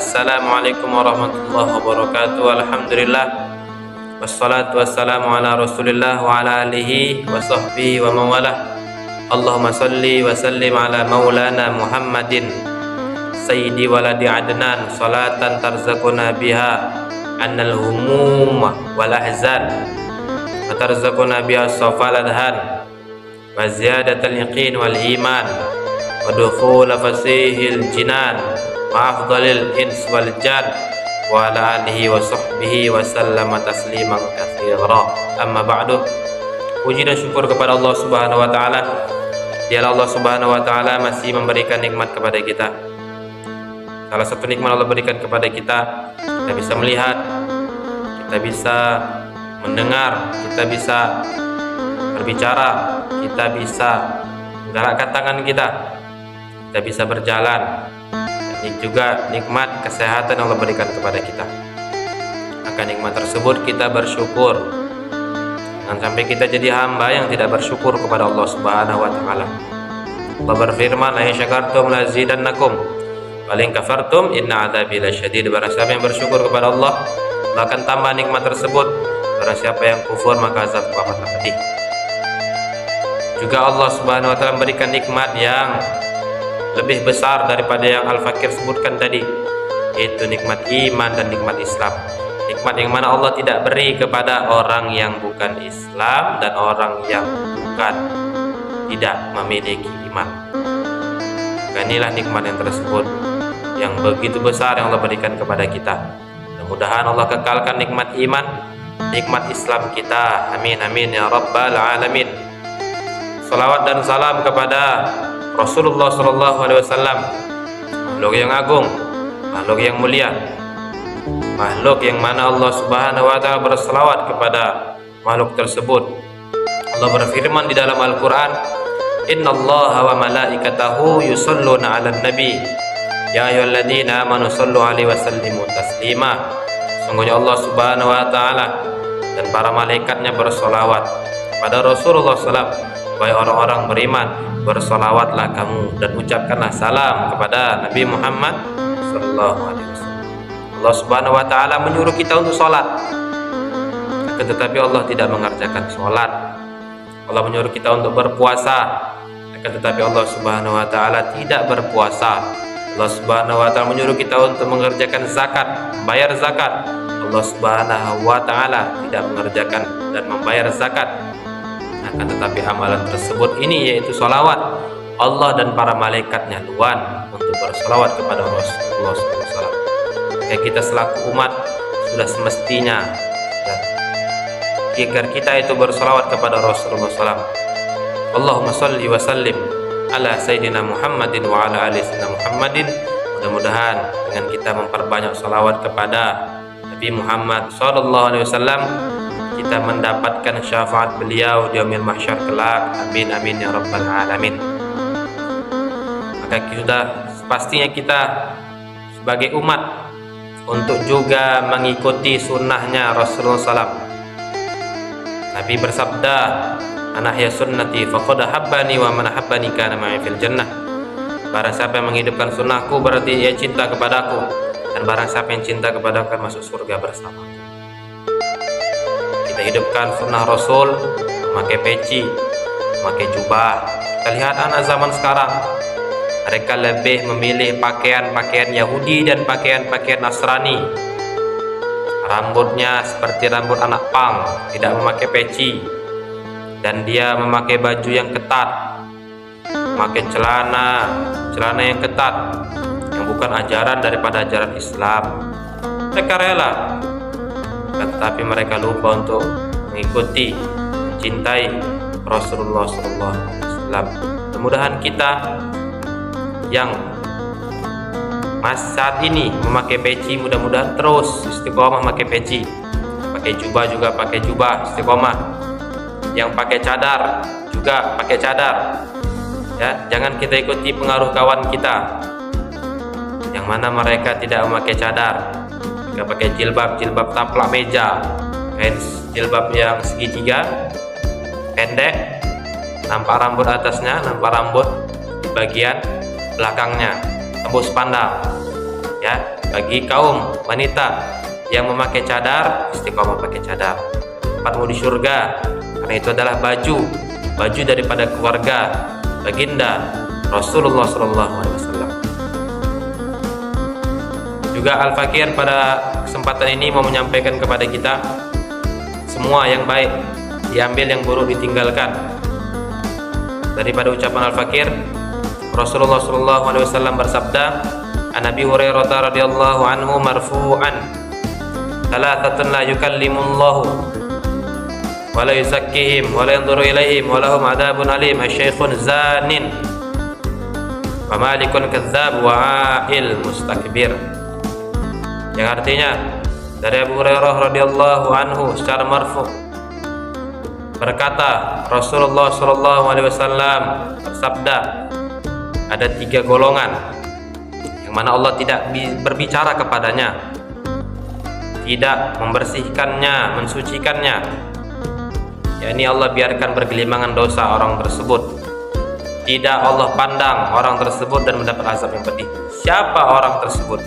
Assalamualaikum warahmatullahi wabarakatuh. Alhamdulillah, wassalatu wassalamu ala rasulillah wa ala alihi wa sahbihi wa mawalah. Allahumma salli wa sallim ala maulana Muhammadin sayyidi waladi adnan, salatan tarzaquna biha annal humum wal ahzan wa tarzaquna biha safal adhan wa ziyadatal yaqin wal iman wa dukhul fasihil jinan wa afdalil ins wal jan wa ala alihi wa sahbihi wa sallama tasliman katsira. Amma ba'du. Puji dan syukur kepada Allah Subhanahu wa taala. Dialah Allah Subhanahu wa taala masih memberikan nikmat kepada kita. Salah satu nikmat Allah berikan kepada kita bisa melihat, kita bisa mendengar, kita bisa berbicara, kita bisa menggerakkan tangan kita bisa berjalan. Ini juga nikmat kesehatan yang Allah berikan kepada kita. Akan nikmat tersebut kita bersyukur. Jangan sampai kita jadi hamba yang tidak bersyukur kepada Allah Subhanahu wa taala. Allah berfirman, "La in syakartum la azidannakum wa la in kafartum inna adzabi lasyadid." Barang siapa yang bersyukur kepada Allah, Allah akan tambah nikmat tersebut. Barang siapa yang kufur, maka azabku amatlah pedih. Juga Allah Subhanahu wa taala memberikan nikmat yang lebih besar daripada yang Al-Fakir sebutkan tadi, yaitu nikmat iman dan nikmat Islam. Nikmat yang mana Allah tidak beri kepada orang yang bukan Islam dan orang yang bukan tidak memiliki iman. Inilah nikmat yang tersebut yang begitu besar yang Allah berikan kepada kita. Mudah-mudahan Allah kekalkan nikmat iman, nikmat Islam kita. Amin amin ya rabbal alamin. Salawat dan salam kepada Rasulullah sallallahu alaihi wasallam, makhluk yang agung, makhluk yang mulia, makhluk yang mana Allah Subhanahu wa taala berselawat kepada makhluk tersebut. Allah berfirman di dalam Al-Qur'an, "Innallaha wa malaikatahu yusholluna 'alan nabi, ya ayyuhalladzina amanu shallu 'alaihi wa sallimu taslima." Sungguhnya Allah Subhanahu wa taala dan para malaikatnya bersolawat kepada Rasulullah SAW. Wahai orang-orang beriman, bersolawatlah kamu dan ucapkanlah salam kepada Nabi Muhammad sallallahu alaihi wasallam. Allah Subhanahu wa taala menyuruh kita untuk sholat, akan tetapi Allah tidak mengerjakan sholat. Allah menyuruh kita untuk berpuasa, akan tetapi Allah Subhanahu wa taala tidak berpuasa. Allah Subhanahu wa taala menyuruh kita untuk mengerjakan zakat, membayar zakat. Allah Subhanahu wa taala tidak mengerjakan dan membayar zakat. Akan tetapi amalan tersebut ini yaitu salawat. Allah dan para malaikatnya luan untuk bersalawat kepada Rasulullah SAW. Kayak kita selaku umat sudah semestinya agar kita itu bersalawat kepada Rasulullah SAW. Allahumma salli wa sallim ala Sayyidina Muhammadin wa ala ali Sayyidina Muhammadin. Mudah-mudahan dengan kita memperbanyak salawat kepada Nabi Muhammad SAW, kita mendapatkan syafaat beliau di yaumil mahsyar kelak. Amin amin ya rabbal alamin. Maka sudah pastinya kita sebagai umat untuk juga mengikuti sunnahnya Rasulullah SAW. Nabi bersabda, "Ana ahya sunnati faqad habbani wa man habbani kana ma'i fil jannah." Barang siapa yang menghidupkan sunnahku berarti ia cinta kepadaku, dan barang siapa yang cinta kepadaku akan masuk surga bersamaku. Kita hidupkan sunnah Rasul, memakai peci, memakai jubah. Kita lihat anak zaman sekarang, mereka lebih memilih pakaian-pakaian Yahudi dan pakaian-pakaian Nasrani. Rambutnya seperti rambut anak pang, tidak memakai peci, dan dia memakai baju yang ketat, memakai celana yang ketat, yang bukan ajaran daripada ajaran Islam. Mereka rela, tetapi mereka lupa untuk mengikuti, mencintai Rasulullah SAW. Mudah-mudahan kita yang saat ini memakai peci, mudah-mudahan terus istiqomah memakai peci. Pakai jubah juga pakai jubah, istiqomah. Yang pakai cadar juga pakai cadar. Ya, jangan kita ikuti pengaruh kawan kita yang mana mereka tidak memakai cadar. Mereka pakai jilbab taplak meja, kain jilbab yang segitiga, pendek, nampak rambut atasnya, nampak rambut di bagian belakangnya, tembus pandang. Ya, bagi kaum wanita yang memakai cadar, istiqomah pakai cadar. Tempatmu di surga, karena itu adalah baju daripada keluarga baginda Rasulullah SAW. Juga Al-Fakir pada kesempatan ini mau menyampaikan kepada kita, semua yang baik diambil, yang buruk ditinggalkan. Daripada ucapan Al-Fakir, Rasulullah SAW bersabda, An Abi Hurairah radhiyallahu anhu marfu'an, "Thalathatun la yukallimullahu wa la yuzakkihim wa la yanzuru ilaihim wa lahum adzabun alim, asy-syaikhun zanin wa malikun kadzdzab wa 'ail mustakbir." Yang artinya dari Abu Hurairah radhiyallahu anhu secara marfu berkata, Rasulullah SAW bersabda, ada 3 golongan yang mana Allah tidak berbicara kepadanya, tidak membersihkannya, mensucikannya, yakni Allah biarkan bergelimangan dosa orang tersebut, tidak Allah pandang orang tersebut dan mendapat azab yang pedih. Siapa orang tersebut?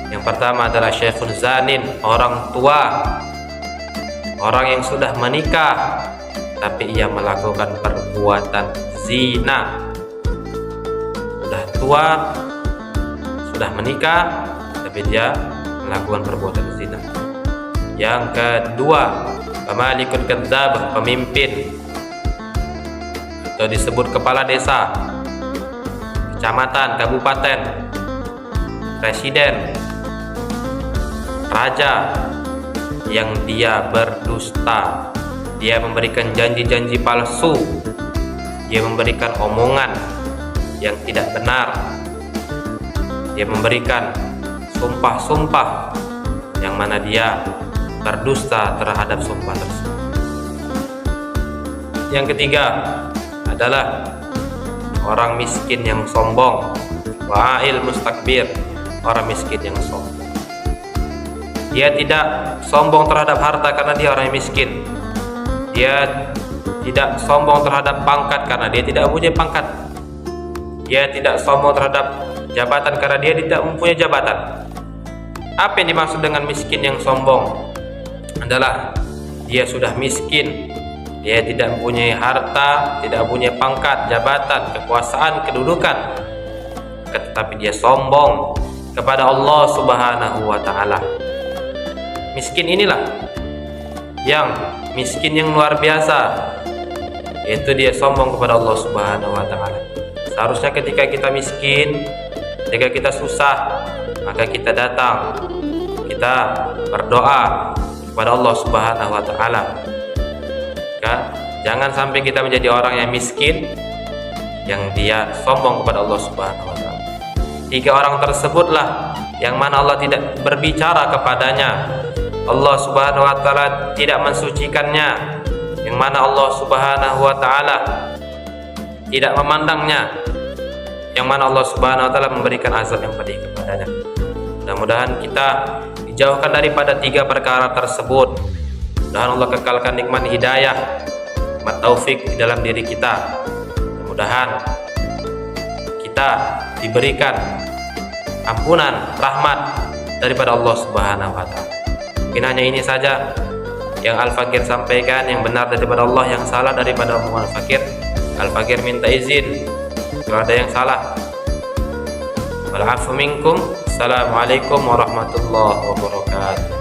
Yang pertama adalah syekhun zanin, orang tua, orang yang sudah menikah tapi ia melakukan perbuatan zina. Sudah tua, sudah menikah, tapi dia melakukan perbuatan zina. Yang kedua, malikun kadzdzab, pemimpin atau disebut kepala desa, kecamatan, kabupaten, presiden, raja, yang dia berdusta, dia memberikan janji-janji palsu, dia memberikan omongan yang tidak benar, dia memberikan sumpah-sumpah yang mana dia berdusta terhadap sumpah tersebut. Yang ketiga adalah orang miskin yang sombong, wa'il mustakbir, orang miskin yang sombong. Dia tidak sombong terhadap harta karena dia orang yang miskin. Dia tidak sombong terhadap pangkat karena dia tidak mempunyai pangkat. Dia tidak sombong terhadap jabatan karena dia tidak mempunyai jabatan. Apa yang dimaksud dengan miskin yang sombong? Adalah dia sudah miskin, dia tidak mempunyai harta, tidak mempunyai pangkat, jabatan, kekuasaan, kedudukan, tetapi dia sombong kepada Allah Subhanahu wa Ta'ala. Miskin inilah yang miskin yang luar biasa, yaitu dia sombong kepada Allah Subhanahu wa Ta'ala. Seharusnya ketika kita miskin, ketika kita susah, maka kita datang, kita berdoa kepada Allah Subhanahu wa Ta'ala. Jangan sampai kita menjadi orang yang miskin yang dia sombong kepada Allah Subhanahu wa Ta'ala. 3 orang tersebutlah yang mana Allah tidak berbicara kepadanya, Allah Subhanahu wa Ta'ala tidak mensucikannya, yang mana Allah Subhanahu wa Ta'ala tidak memandangnya, yang mana Allah Subhanahu wa Ta'ala memberikan azab yang pedih kepadanya. Mudah-mudahan kita dijauhkan daripada 3 perkara tersebut. Mudah-mudahan Allah kekalkan nikmat hidayah, nikmat taufik di dalam diri kita. Mudah-mudahan kita diberikan ampunan, rahmat daripada Allah Subhanahu wa Ta'ala. Mungkin hanya ini saja yang Al-Fakir sampaikan, yang benar daripada Allah, yang salah daripada omongan Al-Fakir. Al-Fakir minta izin kalau ada yang salah. Wal 'afwu minkum. Assalamualaikum warahmatullahi wabarakatuh.